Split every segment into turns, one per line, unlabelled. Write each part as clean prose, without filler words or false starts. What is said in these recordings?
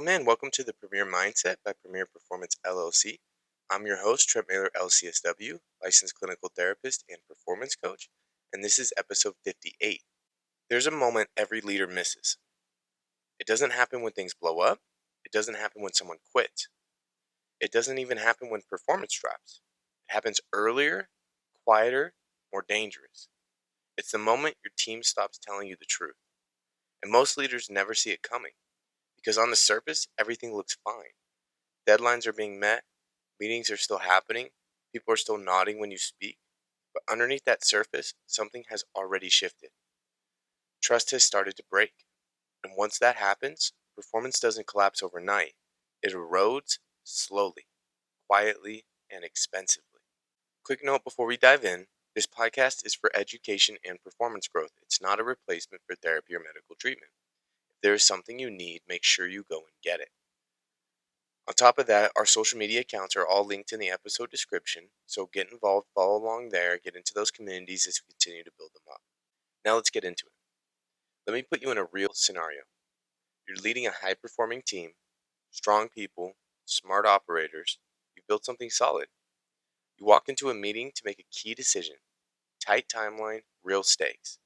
gentlemen, welcome to the Premier Mindset by Premier Performance LLC. I'm your host, Trent Mailer, LCSW, licensed clinical therapist and performance coach, and this is episode 58. There's a moment every leader misses. It doesn't happen when things blow up. It doesn't happen when someone quits. It doesn't even happen when performance drops. It happens earlier, quieter, more dangerous. It's the moment your team stops telling you the truth. And most leaders never see it coming. Because on the surface, everything looks fine. Deadlines are being met, meetings are still happening, people are still nodding when you speak. But underneath that surface, something has already shifted. Trust has started to break. And once that happens, performance doesn't collapse overnight. It erodes slowly, quietly, and expensively. Quick note before we dive in, this podcast is for education and performance growth. It's not a replacement for therapy or medical treatment. If there is something you need, make sure you go and get it. On top of that, our social media accounts are all linked in the episode description, so get involved, follow along there, get into those communities as we continue to build them up. Now let's get into it. Let me put you in a real scenario. You're leading a high-performing team, strong people, smart operators. You've built something solid. You walk into a meeting to make a key decision. Tight timeline, real stakes.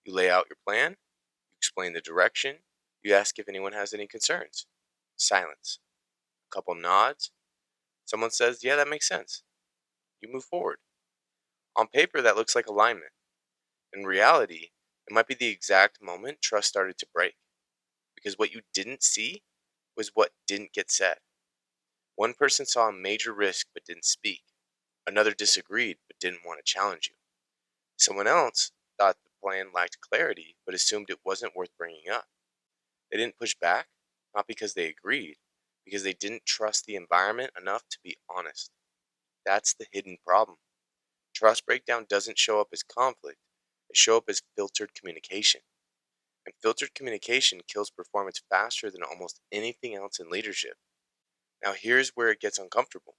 You lay out your plan, you explain the direction, you ask if anyone has any concerns. Silence. A couple nods. Someone says, yeah, that makes sense. You move forward. On paper, that looks like alignment. In reality, it might be the exact moment trust started to break. Because what you didn't see was what didn't get said. One person saw a major risk but didn't speak. Another disagreed but didn't want to challenge you. Someone else thought the plan lacked clarity but assumed it wasn't worth bringing up. They didn't push back, not because they agreed, because they didn't trust the environment enough to be honest. That's the hidden problem. Trust breakdown doesn't show up as conflict, it shows up as filtered communication. And filtered communication kills performance faster than almost anything else in leadership. Now here's where it gets uncomfortable.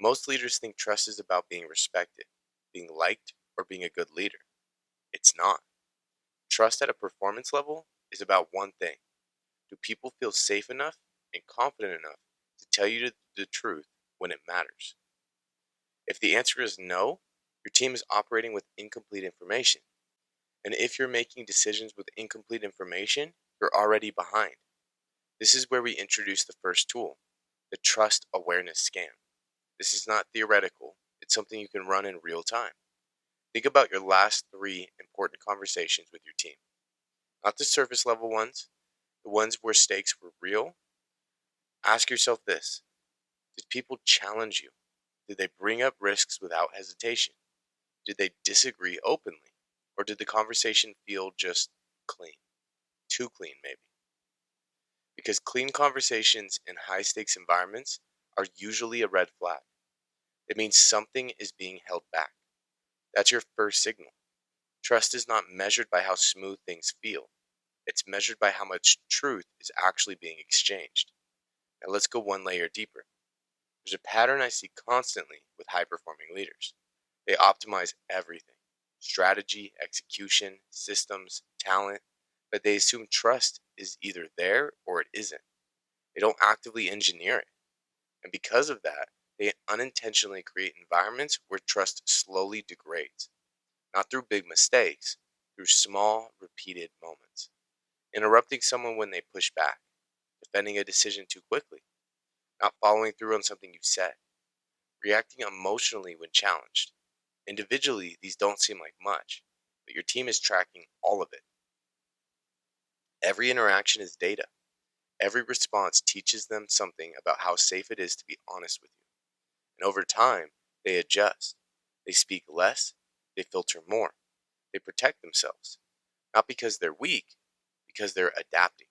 Most leaders think trust is about being respected, being liked, or being a good leader. It's not. Trust at a performance level is about one thing. Do people feel safe enough and confident enough to tell you the truth when it matters? If the answer is no, your team is operating with incomplete information. And if you're making decisions with incomplete information, you're already behind. This is where we introduce the first tool, the trust awareness scan. This is not theoretical, it's something you can run in real time. Think about your last 3 important conversations with your team. Not the surface level ones, the ones where stakes were real. Ask yourself this: did people challenge you? Did they bring up risks without hesitation? Did they disagree openly? Or did the conversation feel just clean? Too clean, maybe. Because clean conversations in high stakes environments are usually a red flag. It means something is being held back. That's your first signal. Trust is not measured by how smooth things feel. It's measured by how much truth is actually being exchanged. Now let's go one layer deeper. There's a pattern I see constantly with high-performing leaders. They optimize everything: strategy, execution, systems, talent, but they assume trust is either there or it isn't. They don't actively engineer it. And because of that, they unintentionally create environments where trust slowly degrades. Not through big mistakes, through small, repeated moments. Interrupting someone when they push back, defending a decision too quickly, not following through on something you said, reacting emotionally when challenged. Individually, these don't seem like much, but your team is tracking all of it. Every interaction is data. Every response teaches them something about how safe it is to be honest with you. And over time, they adjust. They speak less, they filter more, they protect themselves. Not because they're weak, because they're adapting.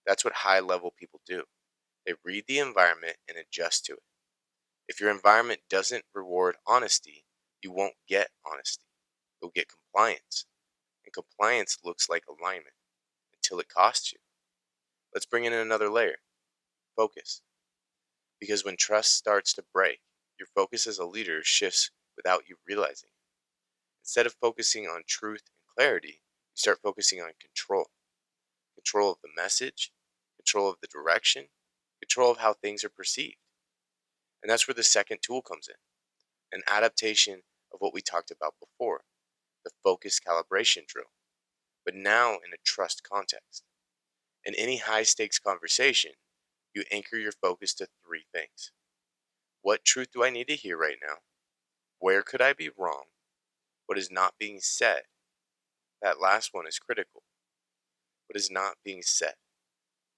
That's what high-level people do. They read the environment and adjust to it. If your environment doesn't reward honesty, you won't get honesty. You'll get compliance. And compliance looks like alignment until it costs you. Let's bring in another layer: focus. Because when trust starts to break, your focus as a leader shifts without you realizing it. Instead of focusing on truth and clarity, you start focusing on control. Control of the message, control of the direction, control of how things are perceived. And that's where the second tool comes in, an adaptation of what we talked about before, the focus calibration drill, but now in a trust context. In any high stakes conversation, you anchor your focus to three things. What truth do I need to hear right now? Where could I be wrong? What is not being said? That last one is critical. What is not being said?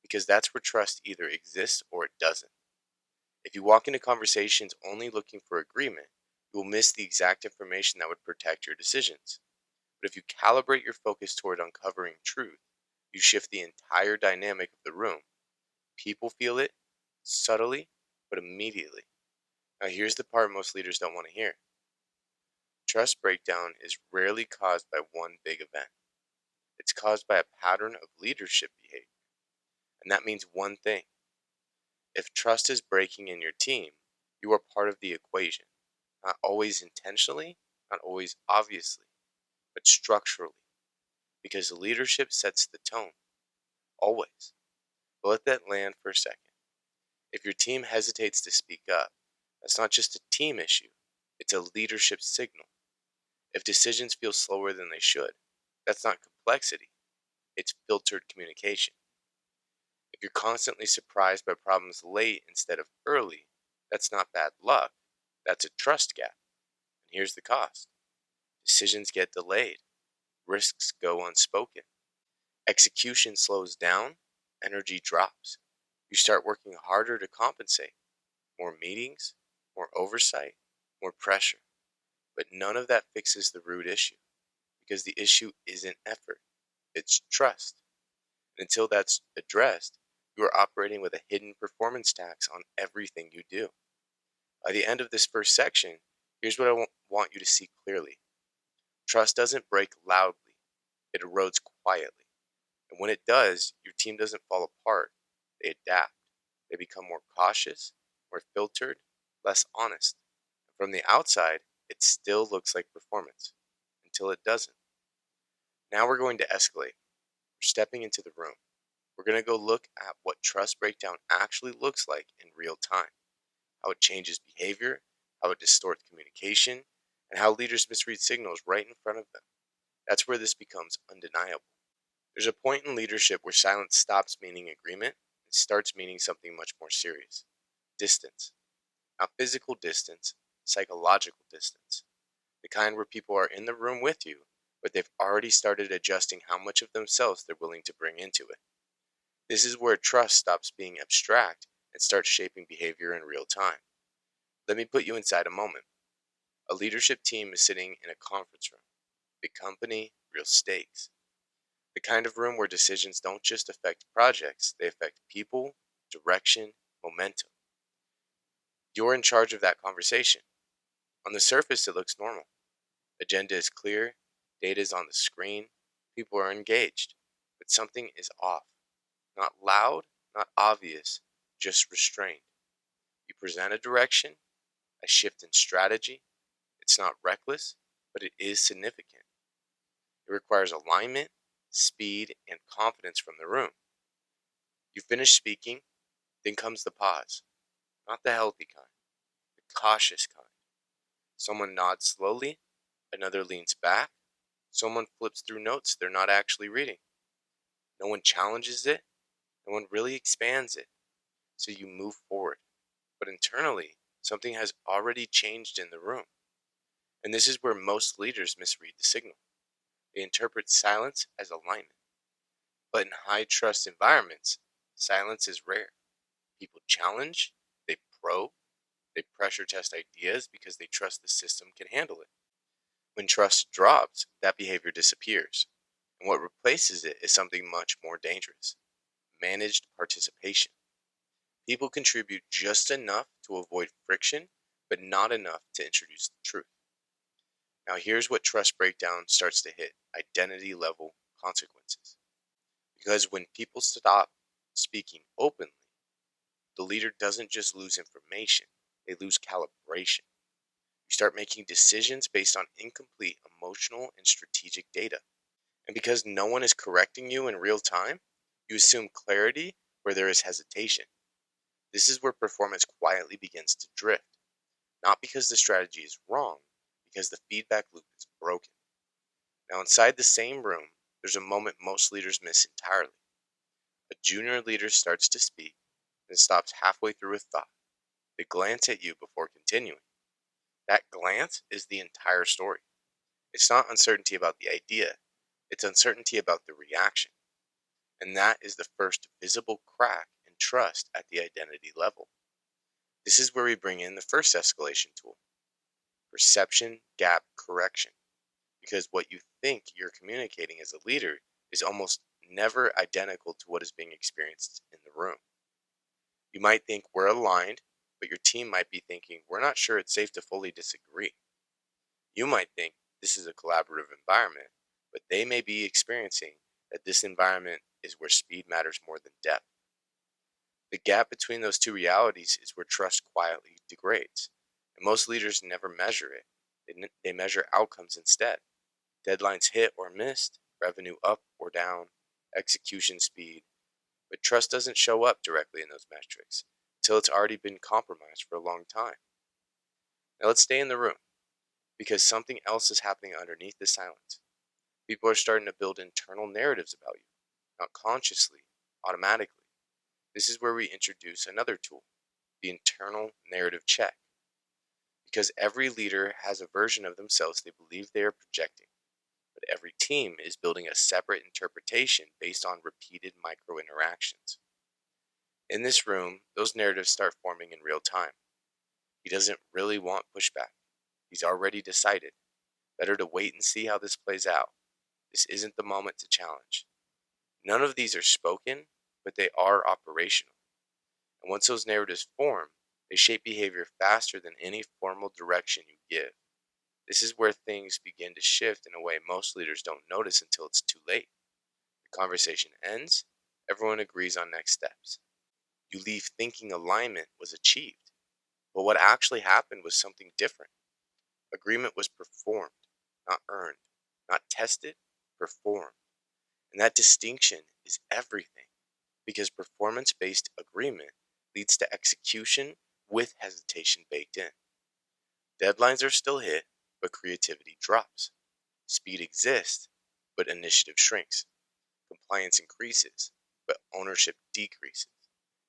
Because that's where trust either exists or it doesn't. If you walk into conversations only looking for agreement, you will miss the exact information that would protect your decisions. But if you calibrate your focus toward uncovering truth, you shift the entire dynamic of the room. People feel it subtly, but immediately. Now, here's the part most leaders don't want to hear. Trust breakdown is rarely caused by one big event. It's caused by a pattern of leadership behavior. And that means one thing. If trust is breaking in your team, you are part of the equation. Not always intentionally, not always obviously, but structurally. Because leadership sets the tone. Always. But let that land for a second. If your team hesitates to speak up, that's not just a team issue, it's a leadership signal. If decisions feel slower than they should, that's not complexity, it's filtered communication. If you're constantly surprised by problems late instead of early, that's not bad luck, that's a trust gap. And here's the cost. Decisions get delayed, risks go unspoken, execution slows down, energy drops. You start working harder to compensate. More meetings, more oversight, more pressure. But none of that fixes the root issue, because the issue isn't effort, it's trust. And until that's addressed, you are operating with a hidden performance tax on everything you do. By the end of this first section, here's what I want you to see clearly. Trust doesn't break loudly, it erodes quietly. And when it does, your team doesn't fall apart, they adapt. They become more cautious, more filtered, less honest. And from the outside, it still looks like performance until it doesn't. Now we're going to escalate. We're stepping into the room. We're going to go look at what trust breakdown actually looks like in real time, how it changes behavior, how it distorts communication, and how leaders misread signals right in front of them. That's where this becomes undeniable. There's a point in leadership where silence stops meaning agreement and starts meaning something much more serious. Distance. Not physical distance, psychological distance. The kind where people are in the room with you, but they've already started adjusting how much of themselves they're willing to bring into it. This is where trust stops being abstract and starts shaping behavior in real time. Let me put you inside a moment. A leadership team is sitting in a conference room. Big company, real stakes. The kind of room where decisions don't just affect projects, they affect people, direction, momentum. You're in charge of that conversation. On the surface, it looks normal. Agenda is clear, data is on the screen, people are engaged, but something is off. Not loud, not obvious, just restrained. You present a direction, a shift in strategy. It's not reckless, but it is significant. It requires alignment, speed, and confidence from the room. You finish speaking, then comes the pause. Not the healthy kind, the cautious kind. Someone nods slowly, another leans back, someone flips through notes they're not actually reading. No one challenges it, no one really expands it. So you move forward. But internally, something has already changed in the room. And this is where most leaders misread the signal. They interpret silence as alignment. But in high trust environments, silence is rare. People challenge, they probe, they pressure test ideas because they trust the system can handle it. When trust drops, that behavior disappears. And what replaces it is something much more dangerous: managed participation. People contribute just enough to avoid friction, but not enough to introduce the truth. Now, here's what trust breakdown starts to hit: identity level consequences. Because when people stop speaking openly, the leader doesn't just lose information, they lose calibration. You start making decisions based on incomplete emotional and strategic data. And because no one is correcting you in real time, you assume clarity where there is hesitation. This is where performance quietly begins to drift, not because the strategy is wrong, because the feedback loop is broken. Now, inside the same room, there's a moment most leaders miss entirely. A junior leader starts to speak, then stops halfway through a thought. They glance at you before continuing. That glance is the entire story. It's not uncertainty about the idea, it's uncertainty about the reaction. And that is the first visible crack in trust at the identity level. This is where we bring in the first escalation tool, perception gap correction. Because what you think you're communicating as a leader is almost never identical to what is being experienced in the room. You might think we're aligned, but your team might be thinking we're not sure it's safe to fully disagree. You might think this is a collaborative environment, but they may be experiencing that this environment is where speed matters more than depth. The gap between those two realities is where trust quietly degrades. And most leaders never measure it, they measure outcomes instead. Deadlines hit or missed, revenue up or down, execution speed. But trust doesn't show up directly in those metrics until it's already been compromised for a long time. Now let's stay in the room because something else is happening underneath the silence. People are starting to build internal narratives about you, not consciously, automatically. This is where we introduce another tool, the internal narrative check. Because every leader has a version of themselves they believe they are projecting, but every team is building a separate interpretation based on repeated micro interactions. In this room, those narratives start forming in real time. He doesn't really want pushback. He's already decided. Better to wait and see how this plays out. This isn't the moment to challenge. None of these are spoken, but they are operational. And once those narratives form, they shape behavior faster than any formal direction you give. This is where things begin to shift in a way most leaders don't notice until it's too late. The conversation ends, everyone agrees on next steps. You leave thinking alignment was achieved, but what actually happened was something different. Agreement was performed, not earned, not tested, performed. And that distinction is everything because performance based agreement leads to execution with hesitation baked in. Deadlines are still hit, but creativity drops. Speed exists, but initiative shrinks. Compliance increases, but ownership decreases.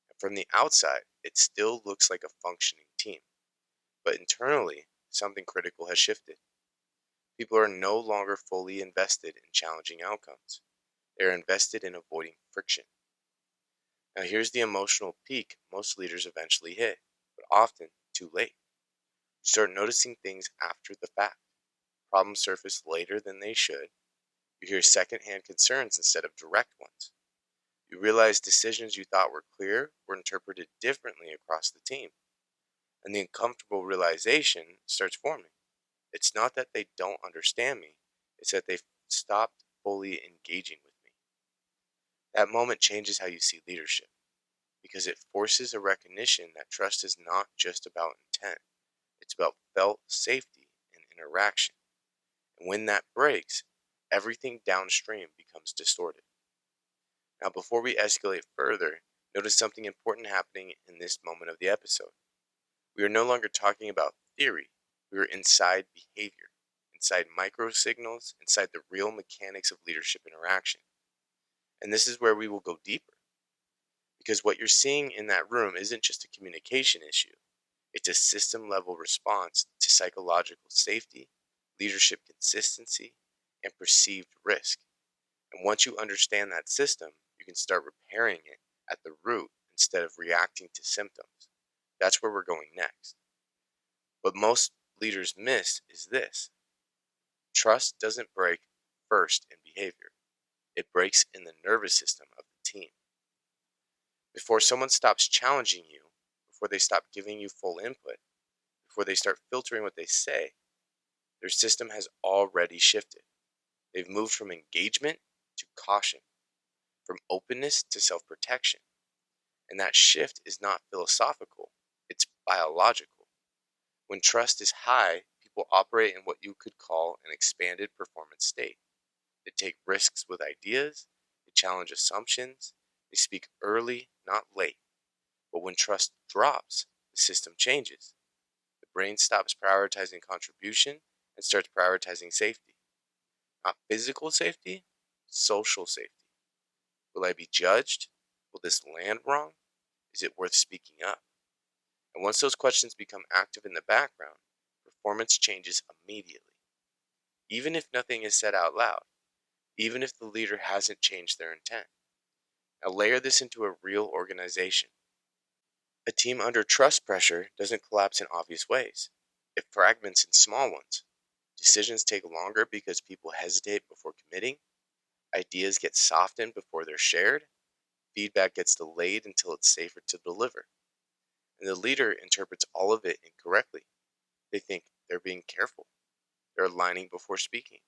And from the outside, it still looks like a functioning team. But internally, something critical has shifted. People are no longer fully invested in challenging outcomes. They're invested in avoiding friction. Now, here's the emotional peak most leaders eventually hit, but often too late. You start noticing things after the fact. Problems surface later than they should. You hear secondhand concerns instead of direct ones. You realize decisions you thought were clear were interpreted differently across the team. And the uncomfortable realization starts forming. It's not that they don't understand me, it's that they've stopped fully engaging with me. That moment changes how you see leadership because it forces a recognition that trust is not just about intent, it's about felt safety and interaction. And when that breaks, everything downstream becomes distorted. Now, before we escalate further, notice something important happening in this moment of the episode. We are no longer talking about theory, we are inside behavior, inside micro signals, inside the real mechanics of leadership interaction. And this is where we will go deeper. Because what you're seeing in that room isn't just a communication issue, it's a system level response to psychological safety, leadership consistency, and perceived risk. And once you understand that system, you can start repairing it at the root instead of reacting to symptoms. That's where we're going next. What most leaders miss is this: trust doesn't break first in behavior, it breaks in the nervous system of the team. Before someone stops challenging you, before they stop giving you full input, before they start filtering what they say, their system has already shifted. They've moved from engagement to caution, from openness to self protection. And that shift is not philosophical, it's biological. When trust is high, people operate in what you could call an expanded performance state. They take risks with ideas, they challenge assumptions, They speak early, not late. But when trust drops, the system changes. The brain stops prioritizing contribution and starts prioritizing safety. Not physical safety, social safety. Will I be judged? Will this land wrong? Is it worth speaking up? And once those questions become active in the background, performance changes immediately. Even if nothing is said out loud, even if the leader hasn't changed their intent. Now layer this into a real organization. A team under trust pressure doesn't collapse in obvious ways. It fragments in small ones. Decisions take longer because people hesitate before committing. Ideas get softened before they're shared. Feedback gets delayed until it's safer to deliver. And the leader interprets all of it incorrectly. They think they're being careful. They're aligning before speaking.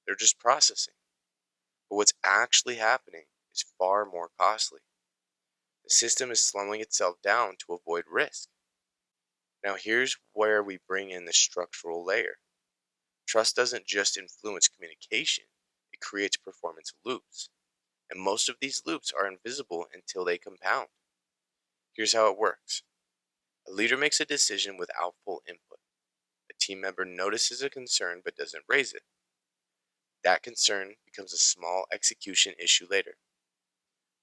They're just processing. But what's actually happening is far more costly. The system is slowing itself down to avoid risk. Now, here's where we bring in the structural layer. Trust doesn't just influence communication, it creates performance loops. And most of these loops are invisible until they compound. Here's how it works: a leader makes a decision without full input. A team member notices a concern but doesn't raise it. That concern becomes a small execution issue later.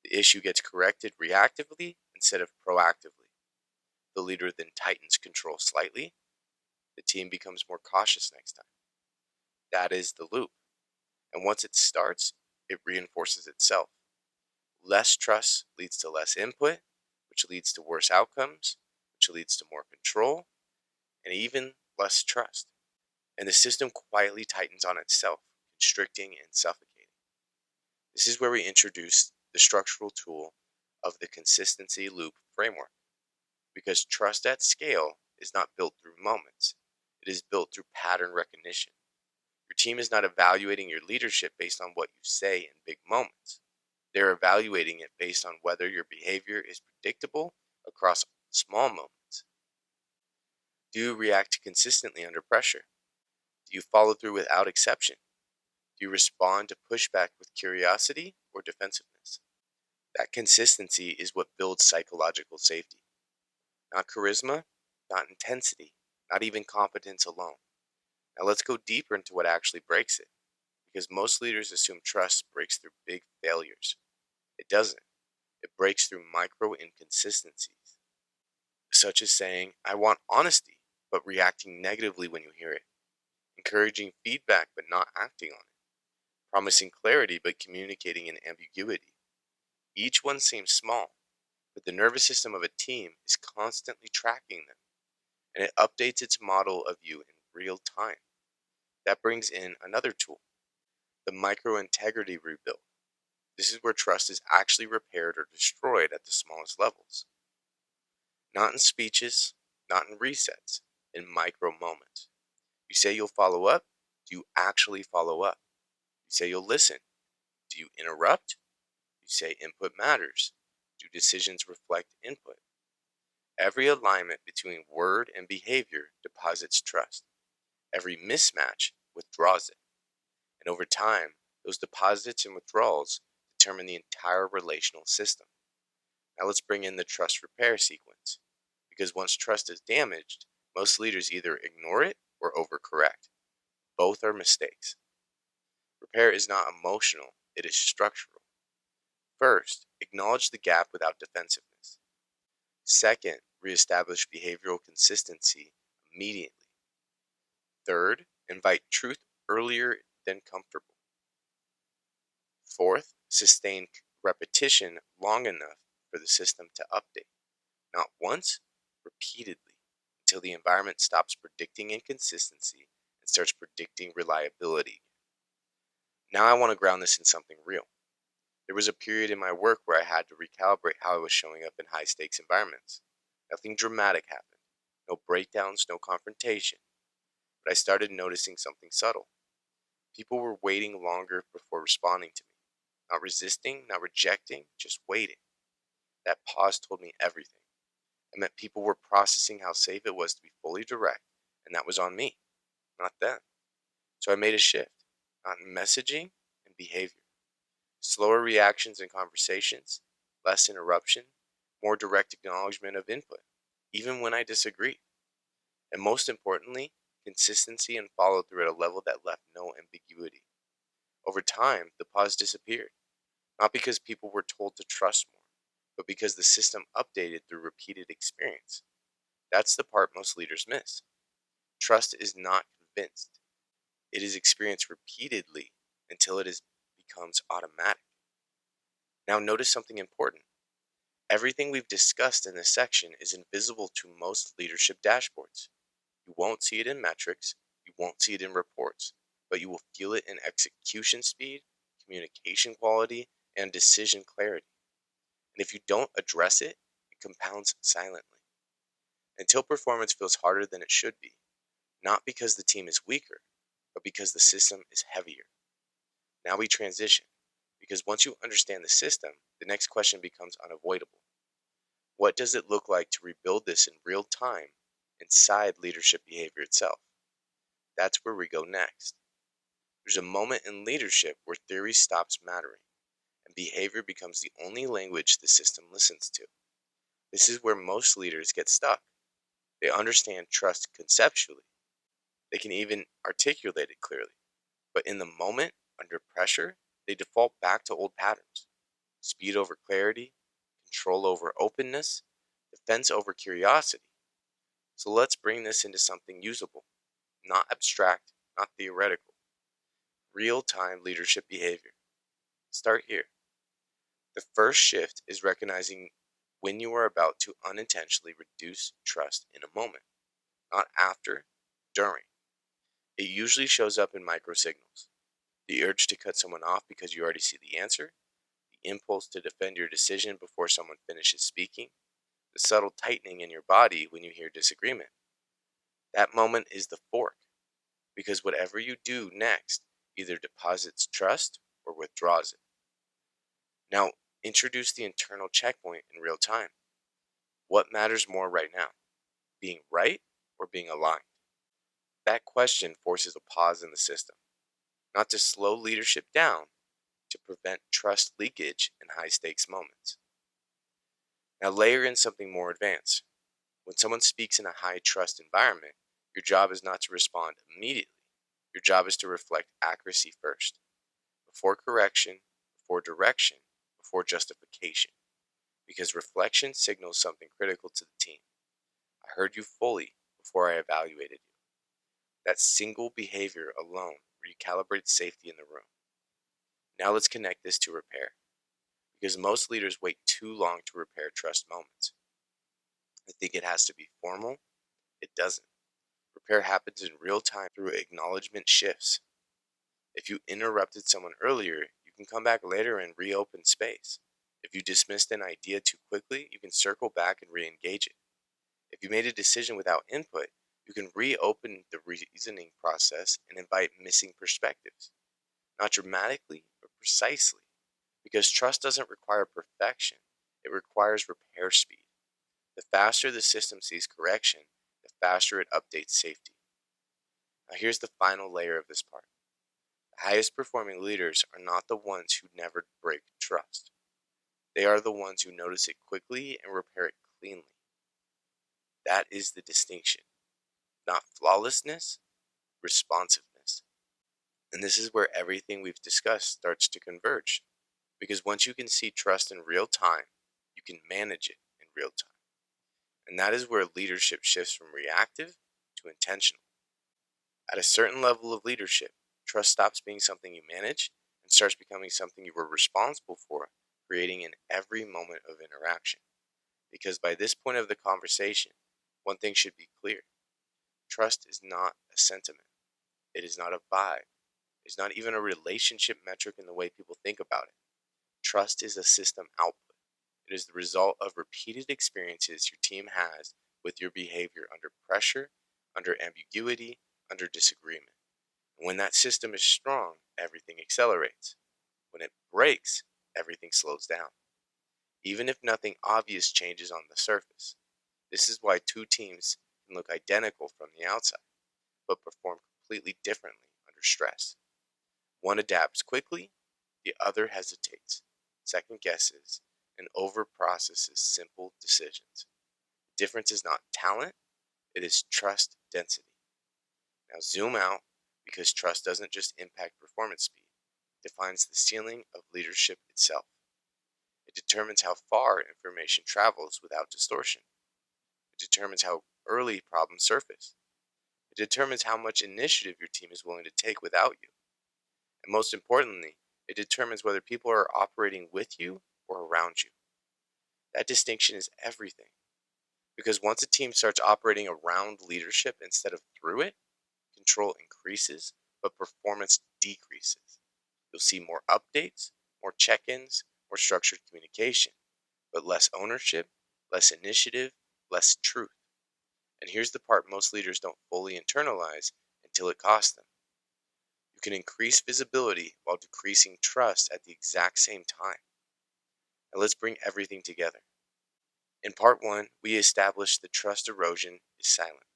The issue gets corrected reactively instead of proactively. The leader then tightens control slightly. The team becomes more cautious next time. That is the loop. And once it starts, it reinforces itself. Less trust leads to less input, which leads to worse outcomes, which leads to more control, and even less trust. And the system quietly tightens on itself, constricting and suffocating. This is where we introduce the structural tool of the consistency loop framework. Because trust at scale is not built through moments, it is built through pattern recognition. Your team is not evaluating your leadership based on what you say in big moments. They're evaluating it based on whether your behavior is predictable across small moments. Do you react consistently under pressure? Do you follow through without exception? Do you respond to pushback with curiosity or defensiveness? That consistency is what builds psychological safety. Not charisma, not intensity, not even competence alone. Now let's go deeper into what actually breaks it, because most leaders assume trust breaks through big failures. It doesn't. It breaks through micro inconsistencies, such as saying, I want honesty, but reacting negatively when you hear it, encouraging feedback but not acting on it, promising clarity but communicating in ambiguity. Each one seems small, but the nervous system of a team is constantly tracking them, and it updates its model of you in real time. That brings in another tool: the micro integrity rebuild. This is where trust is actually repaired or destroyed at the smallest levels. Not in speeches, not in resets, in micro moments. You say you'll follow up. Do you actually follow up? You say you'll listen. Do you interrupt? You say input matters. Do decisions reflect input? Every alignment between word and behavior deposits trust. Every mismatch withdraws it. And over time, those deposits and withdrawals determine the entire relational system. Now let's bring in the trust repair sequence. Because once trust is damaged, most leaders either ignore it or overcorrect. Both are mistakes. Repair is not emotional, it is structural. First, acknowledge the gap without defensiveness. Second, reestablish behavioral consistency immediately. Third, invite truth earlier than comfortable. Fourth, sustain repetition long enough for the system to update. Not once, repeatedly, until the environment stops predicting inconsistency and starts predicting reliability. Now I want to ground this in something real. There was a period in my work where I had to recalibrate how I was showing up in high stakes environments. Nothing dramatic happened. No breakdowns, no confrontation. But I started noticing something subtle. People were waiting longer before responding to me. Not resisting, not rejecting, just waiting. That pause told me everything. It meant people were processing how safe it was to be fully direct, and that was on me, not them. So I made a shift, not in messaging and behavior. Slower reactions and conversations, less interruption, more direct acknowledgement of input, even when I disagree. And most importantly, consistency and follow through at a level that left no ambiguity. Over time, the pause disappeared, not because people were told to trust more, but because the system updated through repeated experience. That's the part most leaders miss. Trust is not convinced. It is experienced repeatedly until becomes automatic. Now notice something important. Everything we've discussed in this section is invisible to most leadership dashboards. You won't see it in metrics, you won't see it in reports, but you will feel it in execution speed, communication quality, and decision clarity. And if you don't address it, it compounds silently until performance feels harder than it should be, not because the team is weaker, but because the system is heavier. Now we transition, because once you understand the system, the next question becomes unavoidable. What does it look like to rebuild this in real time inside leadership behavior itself? That's where we go next. There's a moment in leadership where theory stops mattering and behavior becomes the only language the system listens to. This is where most leaders get stuck. They understand trust conceptually, they can even articulate it clearly, but in the moment, under pressure, they default back to old patterns: speed over clarity, control over openness, defense over curiosity. So let's bring this into something usable, not abstract, not theoretical. Real time leadership behavior. Start here. The first shift is recognizing when you are about to unintentionally reduce trust in a moment, not after, during. It usually shows up in micro signals: the urge to cut someone off because you already see the answer, the impulse to defend your decision before someone finishes speaking, the subtle tightening in your body when you hear disagreement. That moment is the fork, because whatever you do next either deposits trust or withdraws it. Now, introduce the internal checkpoint in real time. What matters more right now, being right or being aligned? That question forces a pause in the system, not to slow leadership down, to prevent trust leakage in high stakes moments. Now, layer in something more advanced. When someone speaks in a high trust environment, your job is not to respond immediately. Your job is to reflect accuracy first, before correction, before direction, before justification. Because reflection signals something critical to the team. I heard you fully before I evaluated you. That single behavior alone recalibrates safety in the room. Now let's connect this to repair, because most leaders wait too long to repair trust moments. They think it has to be formal. It doesn't. Repair happens in real time through acknowledgement shifts. If you interrupted someone earlier, you can come back later and reopen space. If you dismissed an idea too quickly, you can circle back and re-engage it. If you made a decision without input, you can reopen the reasoning process and invite missing perspectives. Not dramatically, but precisely. Because trust doesn't require perfection, it requires repair speed. The faster the system sees correction, the faster it updates safety. Now here's the final layer of this part. The highest performing leaders are not the ones who never break trust. They are the ones who notice it quickly and repair it cleanly. That is the distinction. Not flawlessness, responsiveness. And this is where everything we've discussed starts to converge. Because once you can see trust in real time, you can manage it in real time. And that is where leadership shifts from reactive to intentional. At a certain level of leadership, trust stops being something you manage and starts becoming something you were responsible for creating in every moment of interaction. Because by this point of the conversation, one thing should be clear. Trust is not a sentiment. It is not a vibe. It's not even a relationship metric in the way people think about it. Trust is a system output. It is the result of repeated experiences your team has with your behavior under pressure, under ambiguity, under disagreement. And when that system is strong, everything accelerates. When it breaks, everything slows down. Even if nothing obvious changes on the surface. This is why two teams can look identical from the outside, but perform completely differently under stress. One adapts quickly, the other hesitates, second guesses, and over-processes simple decisions. The difference is not talent, it is trust density. Now zoom out, because trust doesn't just impact performance speed, it defines the ceiling of leadership itself. It determines how far information travels without distortion. It determines how early problems surface. It determines how much initiative your team is willing to take without you. And most importantly, it determines whether people are operating with you or around you. That distinction is everything. Because once a team starts operating around leadership instead of through it, control increases, but performance decreases. You'll see more updates, more check ins, more structured communication, but less ownership, less initiative, less truth. And here's the part most leaders don't fully internalize until it costs them. You can increase visibility while decreasing trust at the exact same time. Now let's bring everything together. In part one, we established that trust erosion is silent.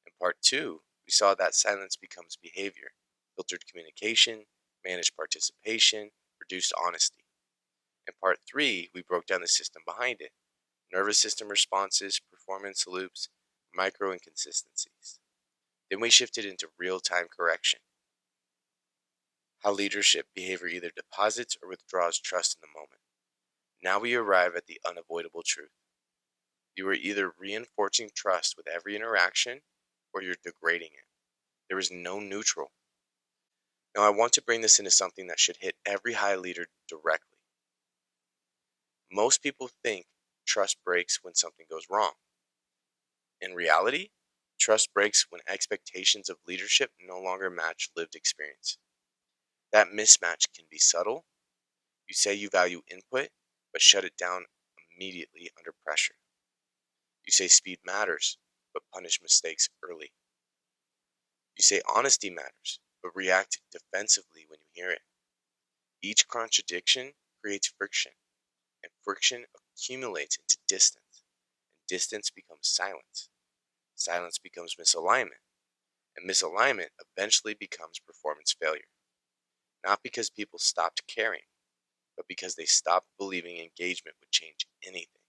In part two, we saw that silence becomes behavior, filtered communication, managed participation, reduced honesty. In part three, we broke down the system behind it: nervous system responses, performance loops, micro inconsistencies. Then we shifted into real time correction: how leadership behavior either deposits or withdraws trust in the moment. Now we arrive at the unavoidable truth. You are either reinforcing trust with every interaction or you're degrading it. There is no neutral. Now, I want to bring this into something that should hit every high leader directly. Most people think trust breaks when something goes wrong. In reality, trust breaks when expectations of leadership no longer match lived experience. That mismatch can be subtle. You say you value input, but shut it down immediately under pressure. You say speed matters, but punish mistakes early. You say honesty matters, but react defensively when you hear it. Each contradiction creates friction, and friction accumulates into distance, and distance becomes silence. Silence becomes misalignment, and misalignment eventually becomes performance failure. Not because people stopped caring, but because they stopped believing engagement would change anything.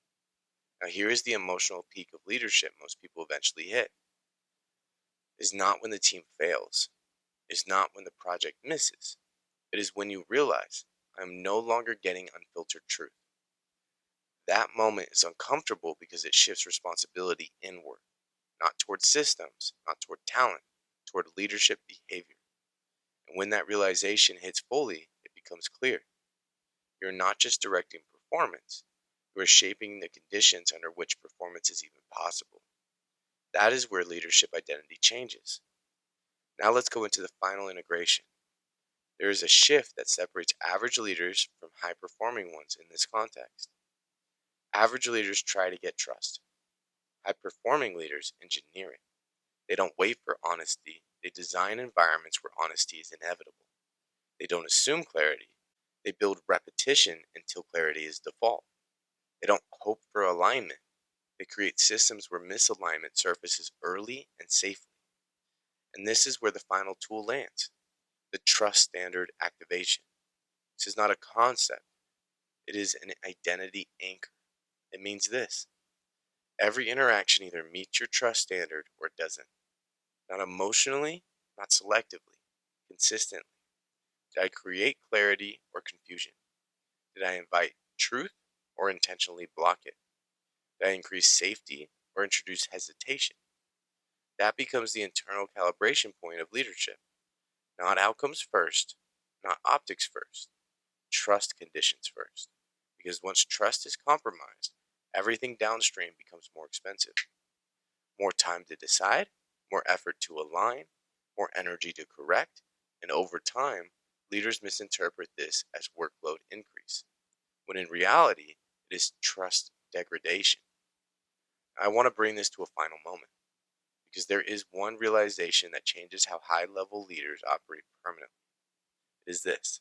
Now, here is the emotional peak of leadership most people eventually hit. Is not when the team fails, is not when the project misses. It is when you realize, I am no longer getting unfiltered truth. That moment is uncomfortable because it shifts responsibility inward, not toward systems, not toward talent, toward leadership behavior. And when that realization hits fully, it becomes clear. You're not just directing performance, you are shaping the conditions under which performance is even possible. That is where leadership identity changes. Now let's go into the final integration. There is a shift that separates average leaders from high performing ones in this context. Average leaders try to get trust. High performing leaders engineer it. They don't wait for honesty, they design environments where honesty is inevitable. They don't assume clarity, they build repetition until clarity is default. They don't hope for alignment, they create systems where misalignment surfaces early and safely. And this is where the final tool lands: the trust standard activation. This is not a concept, it is an identity anchor. It means this: every interaction either meets your trust standard or it doesn't. Not emotionally, not selectively, consistently. Did I create clarity or confusion? Did I invite truth or intentionally block it? Did I increase safety or introduce hesitation? That becomes the internal calibration point of leadership. Not outcomes first, not optics first, trust conditions first. Because once trust is compromised, everything downstream becomes more expensive. More time to decide, more effort to align, more energy to correct, and over time, leaders misinterpret this as workload increase, when in reality, it is trust degradation. I want to bring this to a final moment, because there is one realization that changes how high level leaders operate permanently. It is this: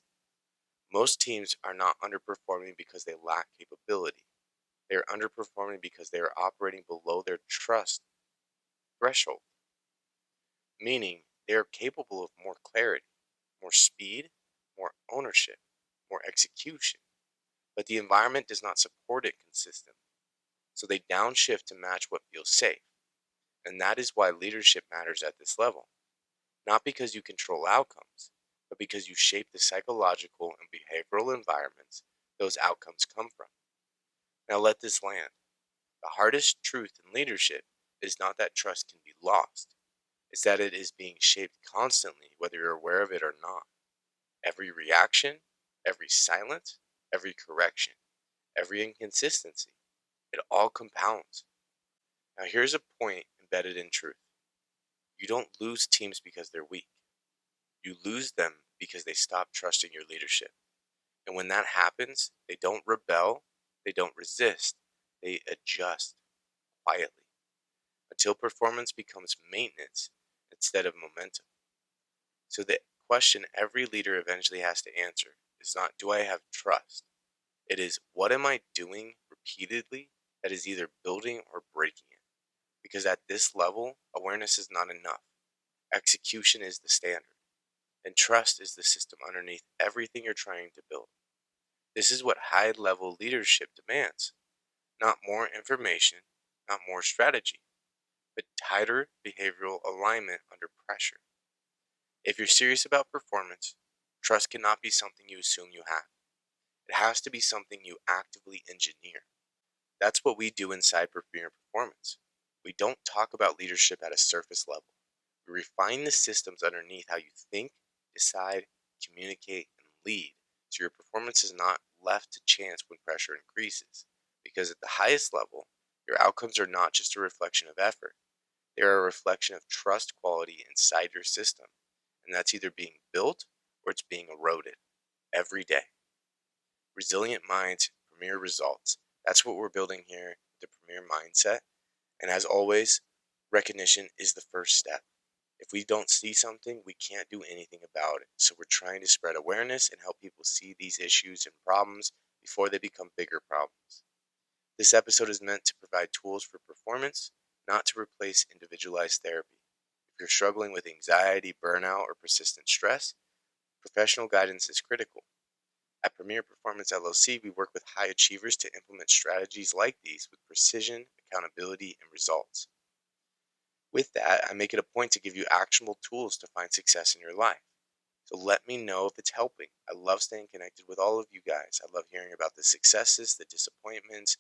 most teams are not underperforming because they lack capability. They are underperforming because they are operating below their trust threshold, meaning they are capable of more clarity, more speed, more ownership, more execution, but the environment does not support it consistently. So they downshift to match what feels safe. And that is why leadership matters at this level. Not because you control outcomes, but because you shape the psychological and behavioral environments those outcomes come from. Now let this land. The hardest truth in leadership is not that trust can be lost, it's that it is being shaped constantly, whether you're aware of it or not. Every reaction, every silence, every correction, every inconsistency, it all compounds. Now, here's a point embedded in truth: you don't lose teams because they're weak, you lose them because they stop trusting your leadership. And when that happens, they don't rebel, they don't resist, they adjust quietly until performance becomes maintenance instead of momentum. So, the question every leader eventually has to answer is not, do I have trust? It is, what am I doing repeatedly that is either building or breaking it? Because at this level, awareness is not enough. Execution is the standard, and trust is the system underneath everything you're trying to build. This is what high level leadership demands: not more information, not more strategy, but tighter behavioral alignment under pressure. If you're serious about performance, trust cannot be something you assume you have. It has to be something you actively engineer. That's what we do inside Premier Performance. We don't talk about leadership at a surface level. We refine the systems underneath how you think, decide, communicate, and lead, so your performance is not left to chance when pressure increases. Because at the highest level, your outcomes are not just a reflection of effort, they are a reflection of trust quality inside your system. And that's either being built or it's being eroded every day. Resilient minds, premier results. That's what we're building here, the premier mindset. And as always, recognition is the first step. If we don't see something, we can't do anything about it. So we're trying to spread awareness and help people see these issues and problems before they become bigger problems. This episode is meant to provide tools for performance, not to replace individualized therapy. If you're struggling with anxiety, burnout, or persistent stress, professional guidance is critical. At Premier Performance LLC, we work with high achievers to implement strategies like these with precision, accountability, and results. With that, I make it a point to give you actionable tools to find success in your life. So let me know if it's helping. I love staying connected with all of you guys. I love hearing about the successes, the disappointments,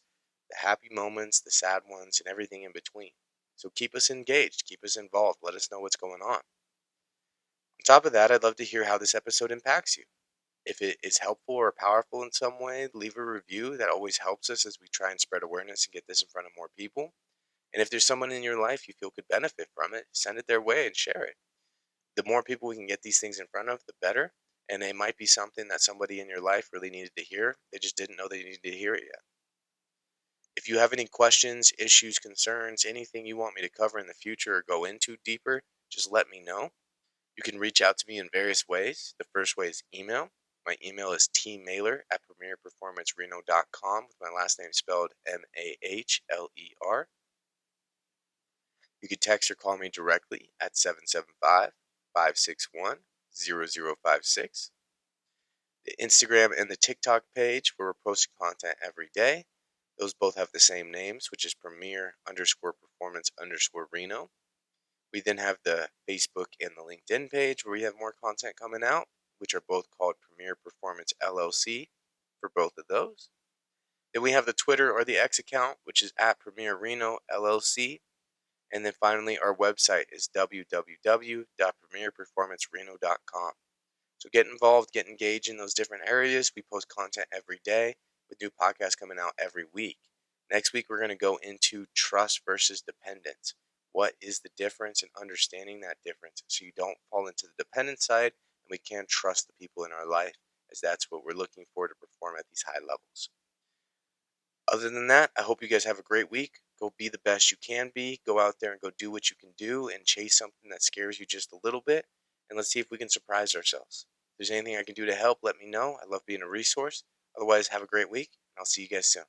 the happy moments, the sad ones, and everything in between. So keep us engaged, keep us involved, let us know what's going on. On top of that, I'd love to hear how this episode impacts you. If it is helpful or powerful in some way, leave a review. That always helps us as we try and spread awareness and get this in front of more people. And if there's someone in your life you feel could benefit from it, send it their way and share it. The more people we can get these things in front of, the better. And it might be something that somebody in your life really needed to hear. They just didn't know they needed to hear it yet. If you have any questions, issues, concerns, anything you want me to cover in the future or go into deeper, just let me know. You can reach out to me in various ways. The first way is email. My email is tmailer@premierperformancereno.com with my last name spelled Mahler. You can text or call me directly at 775-561-0056. The Instagram and the TikTok page where we're posting content every day. Those both have the same names, which is premier_performance_Reno. We then have the Facebook and the LinkedIn page where we have more content coming out, which are both called Premier Performance LLC for both of those. Then we have the Twitter or the X account, which is at Premier Reno LLC. And then finally, our website is www.premierperformancereno.com. So get involved, get engaged in those different areas. We post content every day with new podcasts coming out every week. Next week, we're going to go into trust versus dependence. What is the difference, and understanding that difference so you don't fall into the dependent side and we can trust the people in our life, as that's what we're looking for to perform at these high levels. Other than that, I hope you guys have a great week. Go be the best you can be. Go out there and go do what you can do and chase something that scares you just a little bit. And let's see if we can surprise ourselves. If there's anything I can do to help, let me know. I love being a resource. Otherwise, have a great week. And I'll see you guys soon.